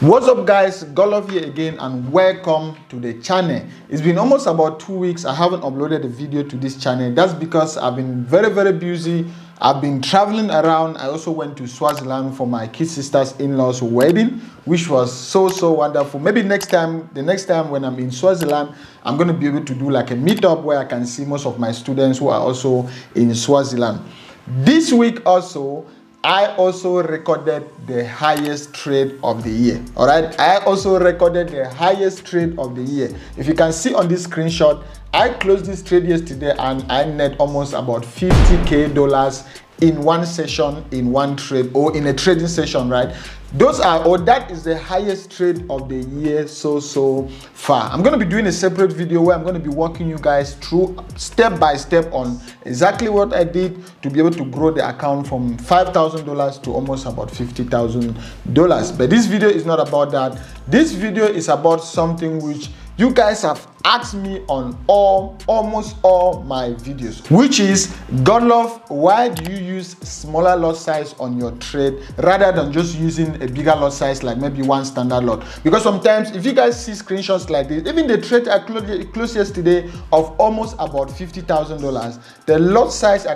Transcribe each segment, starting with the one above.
What's up guys, Godlove here again and welcome to the channel. It's been almost about 2 weeks I haven't uploaded a video to this channel. That's because I've been very busy. I've been traveling around. I also went to Swaziland for my kid sister's in-laws wedding, which was so wonderful. Maybe the next time when I'm in Swaziland, I'm going to be able to do like a meetup where I can see most of my students who are also in Swaziland. This week also, I also recorded the highest trade of the year. All right, I also recorded the highest trade of the year. If you can see on this screenshot, I closed this trade yesterday and I net almost about $50,000 in one session, in one trade, or in a trading session, right? That is the highest trade of the year so far. I'm going to be doing a separate video where I'm going to be walking you guys through step by step on exactly what I did to be able to grow the account from $5,000 to almost about $50,000. But this video is not about that. This video is about something which you guys have asked me on almost all my videos, which is, Godlove, why do you use smaller lot size on your trade rather than just using a bigger lot size like maybe one standard lot? Because sometimes if you guys see screenshots like this, even the trade I closed yesterday of almost about $50,000, the lot size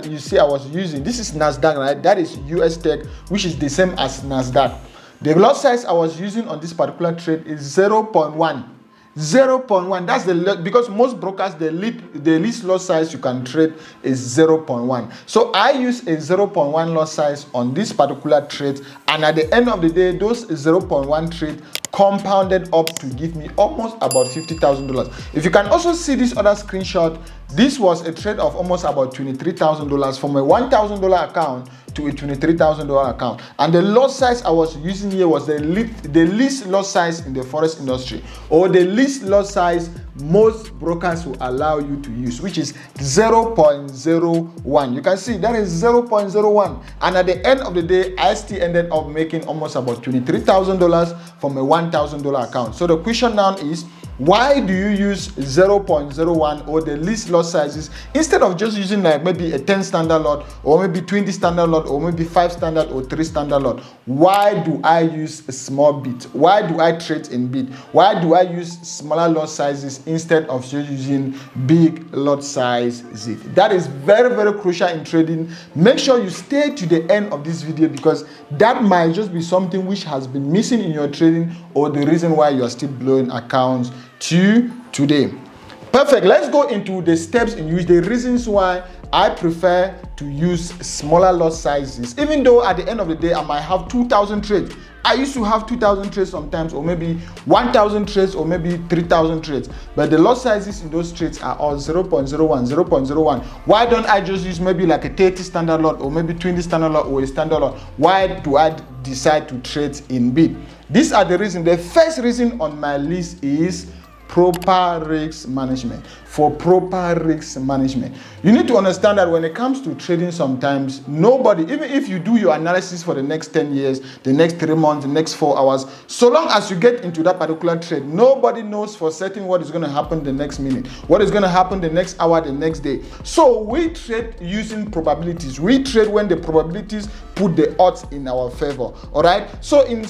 you see I was using, this is Nasdaq, right? That is US Tech, which is the same as Nasdaq. The lot size I was using on this particular trade is 0.1. 0.1. That's the lot, because most brokers, the least lot size you can trade is 0.1. So I use a 0.1 lot size on this particular trade, and at the end of the day, those 0.1 trade compounded up to give me almost about $50,000. If you can also see this other screenshot, this was a trade of almost about $23,000 from a $1,000 account to a $23,000 account. And the lot size I was using here was the least lot size in the Forex industry, or the least lot size most brokers will allow you to use, which is 0.01. You can see that is 0.01. And at the end of the day, I still ended up making almost about $23,000 from a $1,000 account. So the question now is, why do you use 0.01 or the least lot sizes instead of just using like maybe a 10 standard lot, or maybe 20 standard lot, or maybe 5 standard or 3 standard lot? Why do I use a small bit? Why do I trade in bit? Why do I use smaller lot sizes instead of just using big lot sizes? That is very crucial in trading. Make sure you stay to the end of this video, because that might just be something which has been missing in your trading, or the reason why you are still blowing accounts today. Perfect. Let's go into the steps in which the reasons why I prefer to use smaller lot sizes. Even though at the end of the day I might have 2,000 trades. I used to have 2,000 trades sometimes, or maybe 1,000 trades, or maybe 3,000 trades. But the lot sizes in those trades are all 0.01, 0.01. Why don't I just use maybe like a 30 standard lot, or maybe 20 standard lot, or a standard lot? Why do I decide to trade in bit? These are the reasons. The first reason on my list is proper risk management. For proper risk management, you need to understand that when it comes to trading, sometimes nobody, even if you do your analysis for the next 10 years, the next 3 months, the next 4 hours, so long as you get into that particular trade, nobody knows for certain what is going to happen the next minute, what is going to happen the next hour, the next day. So we trade using probabilities. We trade when the probabilities put the odds in our favor. All right. So in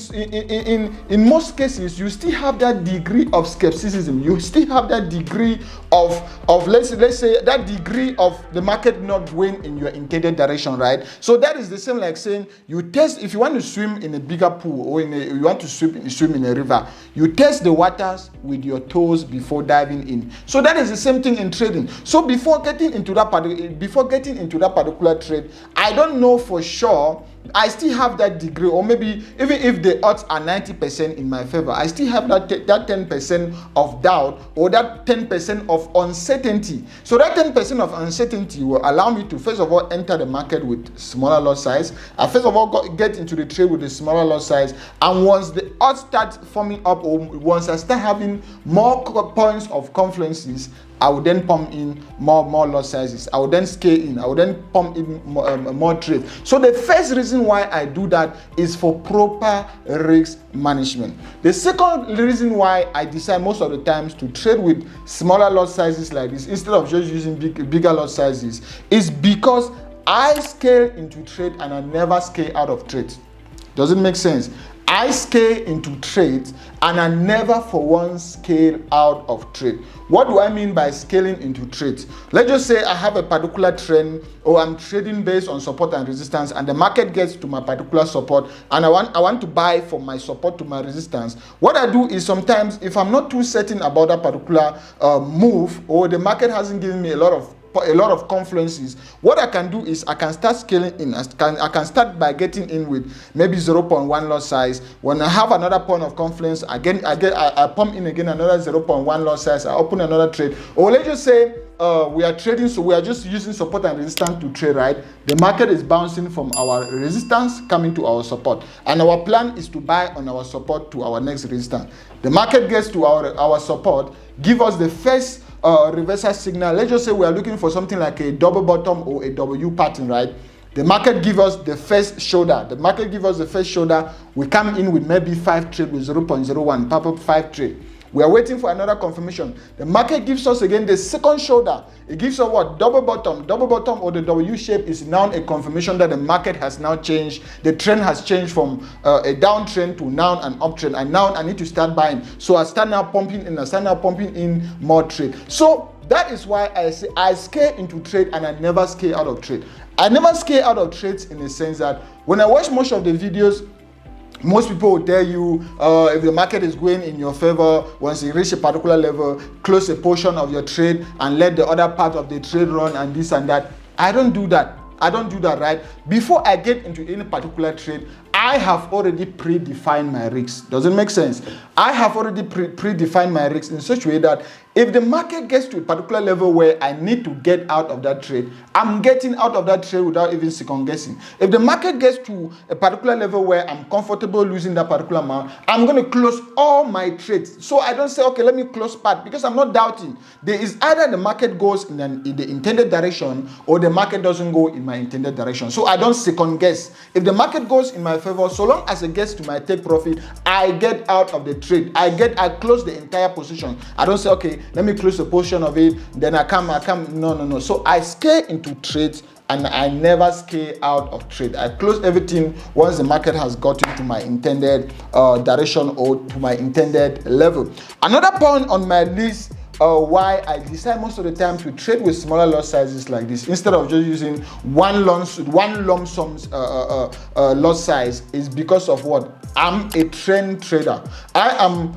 most cases, you still have that degree of skepticism. You still have that degree of let's say that degree of the market not going in your intended direction, right? So that is the same like saying you test, if you want to swim in a bigger pool, or you want to swim in a river, you test the waters with your toes before diving in. So that is the same thing in trading. So before getting into that particular trade, I don't know for sure. I still have that degree, or maybe even if the odds are 90% in my favor, I still have that 10% of doubt, or that 10% of uncertainty. So that 10% of uncertainty will allow me to first of all enter the market with smaller lot size. I first of all get into the trade with a smaller lot size, and once the odds start forming up, or once I start having more points of confluences, I will then pump in more lot sizes. I will then scale in. I will then pump in more trade. So the first reason why I do that is for proper risk management. The second reason why I decide most of the times to trade with smaller lot sizes like this instead of just using bigger lot sizes is because I scale into trade and I never scale out of trade. Does it make sense? I scale into trades and I never for once scale out of trade. What do I mean by scaling into trades? Let's just say I have a particular trend, or I'm trading based on support and resistance, and the market gets to my particular support and I want to buy from my support to my resistance. What I do is sometimes, if I'm not too certain about that particular move, or the market hasn't given me a lot of confluences, what I can do is I can start scaling in. I can start by getting in with maybe 0.1 lot size. When I have another point of confluence, I pump in again another 0.1 lot size. I open another trade. Or let's just say we are trading, so we are just using support and resistance to trade, right? The market is bouncing from our resistance coming to our support, and our plan is to buy on our support to our next resistance. The market gets to our support, give us the first reversal signal. Let's just say we are looking for something like a double bottom or a W pattern, right? The market gives us the first shoulder. We come in with maybe 5 trade with 0.01, pop up 5 trade. We are waiting for another confirmation. The market gives us again the second shoulder. It gives us what? Double bottom. Double bottom, or the W shape, is now a confirmation that the market has now changed. The trend has changed from a downtrend to now an uptrend. And now I need to start buying. So I start now pumping in more trade. So that is why I say I scale into trade and I never scale out of trade. I never scale out of trades in the sense that when I watch most of the videos, most people will tell you if the market is going in your favor, once you reach a particular level, close a portion of your trade and let the other part of the trade run and this and that. I don't do that. Right? Before I get into any particular trade, I have already predefined my risks. Does it make sense? I have already predefined my risks in such a way that if the market gets to a particular level where I need to get out of that trade, I'm getting out of that trade without even second guessing. If the market gets to a particular level where I'm comfortable losing that particular amount, I'm going to close all my trades. So I don't say, okay, let me close part, because I'm not doubting. There is either the market goes in the intended direction or the market doesn't go in my intended direction. So I don't second guess. If the market goes in my favor, so long as it gets to my take profit, I get out of the trade. I close the entire position. I don't say, okay, let me close a portion of it, then I come. No. So I scale into trades and I never scale out of trade. I close everything once the market has gotten to my intended direction or to my intended level. Another point on my list why I decide most of the time to trade with smaller lot sizes like this instead of just using one lump sum lot size is because of what? I'm a trend trader.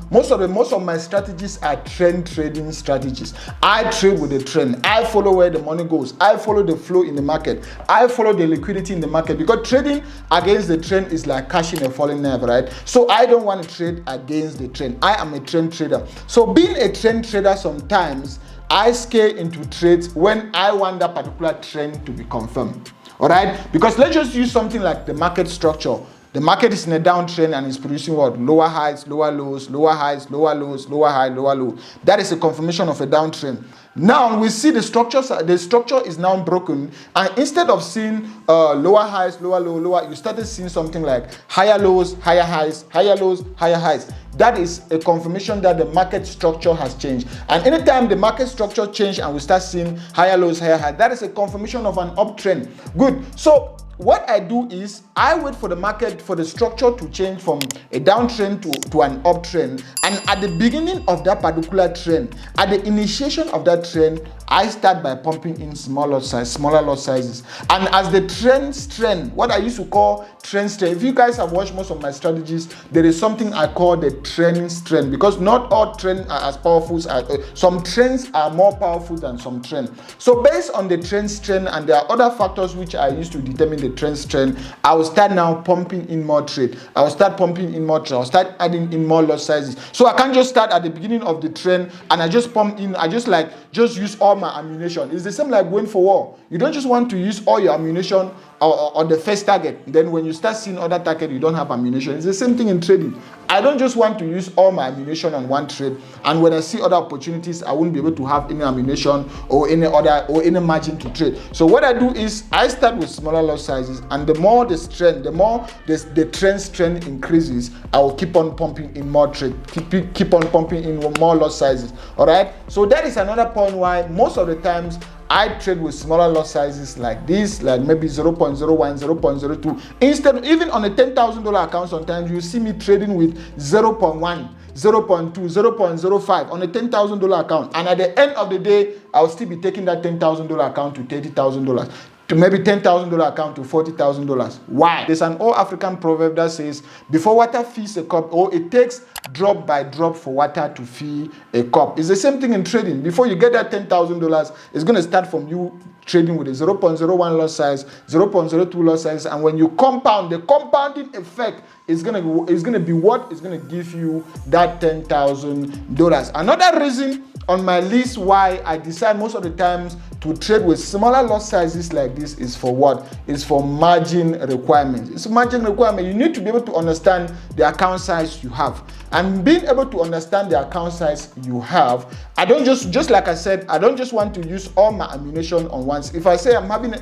Most of my strategies are trend trading strategies. I trade with the trend. I follow where the money goes. I follow the flow in the market. I follow the liquidity in the market, because trading against the trend is like catching a falling knife, right? So I don't want to trade against the trend. I am a trend trader. So being a trend trader, sometimes I scale into trades when I want that particular trend to be confirmed. All right? Because let's just use something like the market structure. The market is in a downtrend and is producing what? Lower highs, lower lows, lower highs, lower lows, lower high, lower low. That is a confirmation of a downtrend. Now we see the structure is now broken, and instead of seeing lower highs, lower low, lower, you started seeing something like higher lows, higher highs, higher lows, higher highs. That is a confirmation that the market structure has changed. And anytime the market structure changes and we start seeing higher lows, higher highs, that is a confirmation of an uptrend. Good. So what I do is I wait for the market, for the structure to change from a downtrend to an uptrend. And at the beginning of that particular trend, at the initiation of that trend, I start by pumping in smaller lot sizes. And as the trend, what I used to call trend, if you guys have watched most of my strategies, there is something I call the trend, because not all trends are as powerful as some trends are more powerful than some trends. So based on the trend, and there are other factors which I used to determine the trend, I will start now pumping in more trade. I will start adding in more lot sizes. So I can't just start at the beginning of the trend and I just pump in, I just use all my ammunition. It's the same like going for war. You don't just want to use all your ammunition on the first target. Then when you start seeing other target, you don't have ammunition. It's the same thing in trading. I don't just want to use all my ammunition on one trade, and when I see other opportunities, I won't be able to have any ammunition or any margin to trade. So what I do is I start with smaller lot sizes, and the more the trend strength increases, I will keep on pumping in more trade, keep on pumping in more lot sizes. All right. So that is another point why most of the times I trade with smaller lot sizes like this, like maybe 0.01, 0.02. Instead, even on a $10,000 account, sometimes you see me trading with 0.1, 0.2, 0.05 on a $10,000 account. And at the end of the day, I'll still be taking that $10,000 account to $30,000. To maybe $10,000 account to $40,000. Why? There's an old African proverb that says, before water fills a cup, or it takes drop by drop for water to fill a cup. It's the same thing in trading. Before you get that $10,000, it's going to start from you trading with a 0.01 lot size, 0.02 lot size, and when you compound, the compounding effect is going to be what is going to give you that $10,000. Another reason on my list why I decide most of the times to trade with smaller lot sizes like this is for what? It's for margin requirements. It's a margin requirement. You need to be able to understand the account size you have. And being able to understand the account size you have, I don't just like I said, I don't just want to use all my ammunition on once. If I say I'm having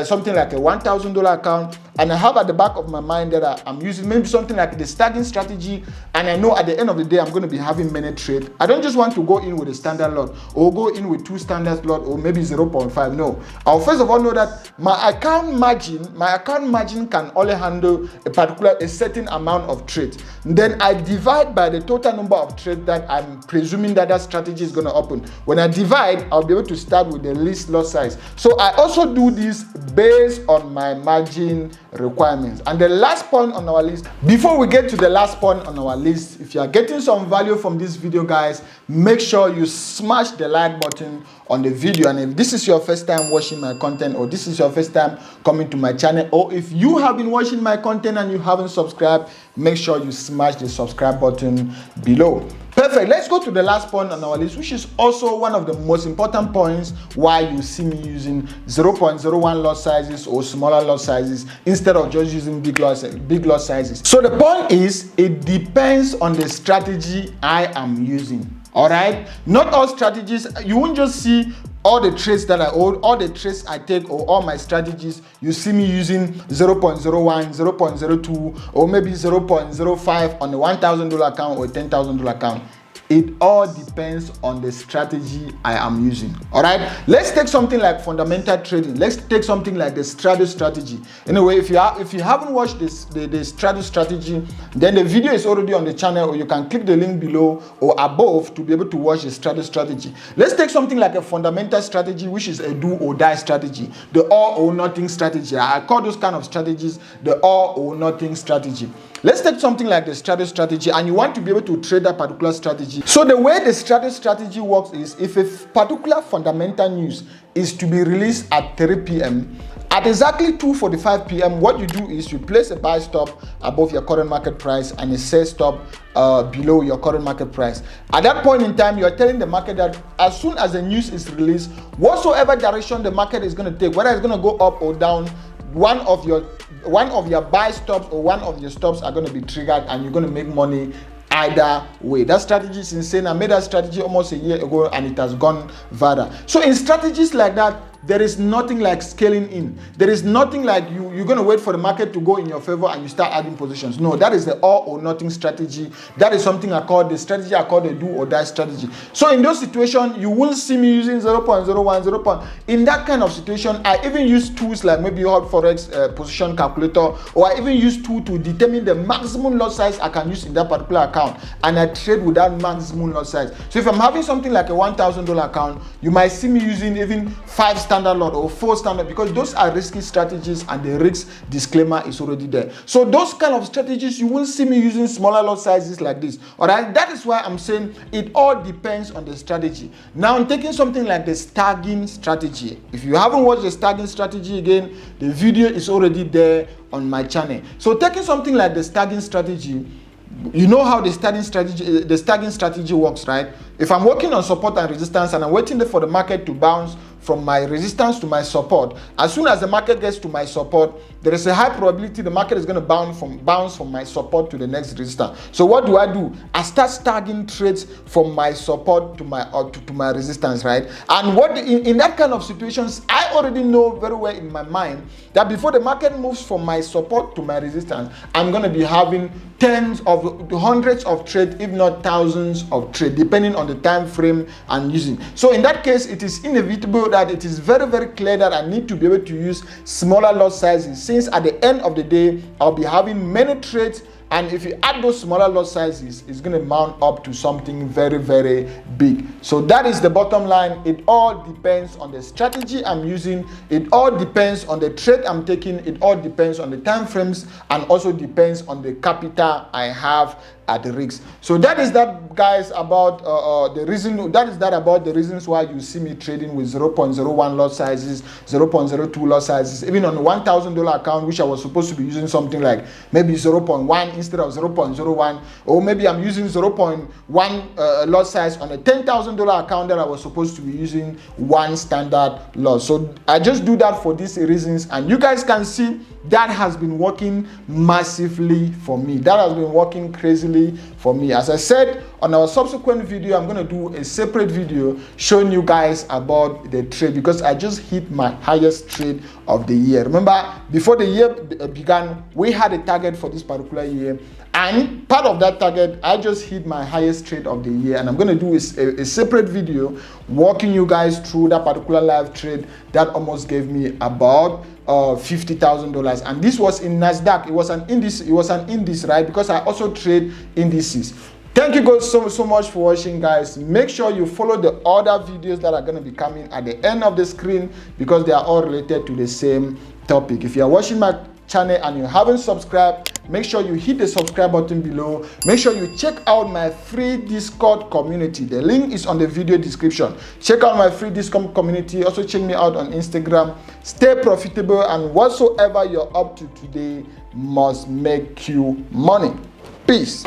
something like a $1,000 account, and I have at the back of my mind that I'm using maybe something like the stacking strategy, and I know at the end of the day I'm going to be having many trades. I don't just want to go in with a standard lot or go in with 2 standard lot or maybe 0.5. No, I'll first of all know that my account margin can only handle a certain amount of trades. Then I divide by the total number of trades that I'm presuming that strategy is going to open. When I divide, I'll be able to start with the least lot size. So I also do this based on my margin requirements. And the last point on our list, before we get to the last point on our list, if you are getting some value from this video, guys, make sure you smash the like button on the video. And if this is your first time watching my content, or this is your first time coming to my channel, or if you have been watching my content and you haven't subscribed, make sure you smash the subscribe button below. Perfect. Let's go to the last point on our list, which is also one of the most important points why you see me using 0.01 lot sizes or smaller lot sizes instead of just using big lot sizes. So the point is, it depends on the strategy I am using. All right, not all strategies. You won't just see all the trades that I hold, all the trades I take, or all my strategies. You see me using 0.01, 0.02, or maybe 0.05 on a $1,000 account or a $10,000 account. It all depends on the strategy I am using. All right, let's take something like fundamental trading. Let's take something like the straddle strategy. Anyway, if you haven't watched the straddle strategy, then the video is already on the channel, or you can click the link below or above to be able to watch the straddle strategy. Let's take something like a fundamental strategy, which is a do or die strategy, the all or nothing strategy. I call those kind of strategies the all or nothing strategy. Let's take something like the straddle strategy, and you want to be able to trade that particular strategy. So the way the straddle strategy works is, if a particular fundamental news is to be released at 3 p.m., at exactly 2:45 p.m., what you do is you place a buy stop above your current market price and a sell stop below your current market price. At that point in time, you are telling the market that as soon as the news is released, whatsoever direction the market is going to take, whether it's going to go up or down, one of your buy stops or one of your stops are going to be triggered, and you're going to make money either way. That strategy is insane. I made that strategy almost a year ago, and it has gone viral. So in strategies like that, there is nothing like scaling in. There is nothing like you're going to wait for the market to go in your favor and you start adding positions. No, that is the all or nothing strategy. That is something the strategy I call the do or die strategy. So in those situations, you won't see me using 0.01, In that kind of situation, I even use tools like maybe Hola Forex position calculator, or I even use tool to determine the maximum lot size I can use in that particular account, and I trade with that maximum lot size. So if I'm having something like a $1,000 account, you might see me using even 5 standard lot or 4 standard, because those are risky strategies and the risk disclaimer is already there. So those kind of strategies, you won't see me using smaller lot sizes like this. All right, that is why I'm saying it all depends on the strategy. Now I'm taking something like the stacking strategy. If you haven't watched the stacking strategy, again, the video is already there on my channel. So taking something like the stacking strategy, you know how the stacking strategy works, right? If I'm working on support and resistance and I'm waiting for the market to bounce from my resistance to my support, as soon as the market gets to my support, there is a high probability the market is going to bounce from my support to the next resistance. So what do? I start tagging trades from my support to my resistance, right? And what in that kind of situations, I already know very well in my mind that before the market moves from my support to my resistance, I'm going to be having hundreds of trades, if not thousands of trades, depending on the time frame I'm using. So in that case, it is inevitable that it is very, very clear that I need to be able to use smaller lot sizes, since at the end of the day, I'll be having many trades. And if you add those smaller lot sizes, it's going to mount up to something very, very big. So that is the bottom line. It all depends on the strategy I'm using. It all depends on the trade I'm taking. It all depends on the time frames, and also depends on the capital I have at the rigs. So that is that, guys, about the reasons why you see me trading with 0.01 lot sizes, 0.02 lot sizes, even on a $1,000 account, which I was supposed to be using something like maybe 0.1 instead of 0.01, or maybe I'm using 0.1 lot size on a $10,000 account that I was supposed to be using one standard lot. So I just do that for these reasons, and you guys can see that has been working massively for me. That has been working crazily for me. As I said, on our subsequent video, I'm going to do a separate video showing you guys about the trade, because I just hit my highest trade of the year. Remember, before the year began, we had a target for this particular year, and part of that target, I just hit my highest trade of the year. And I'm going to do a separate video walking you guys through that particular live trade that almost gave me about $50,000, and this was in Nasdaq. It was an index, right? Because I also trade indices. Thank you guys so much for watching, guys. Make sure you follow the other videos that are going to be coming at the end of the screen, because they are all related to the same topic. If you are watching my channel and you haven't subscribed, make sure you hit the subscribe button below. Make sure you check out my free Discord community. The link is on the video description. Check out my free Discord community. Also check me out on Instagram. Stay profitable, and whatsoever you're up to today must make you money. Peace.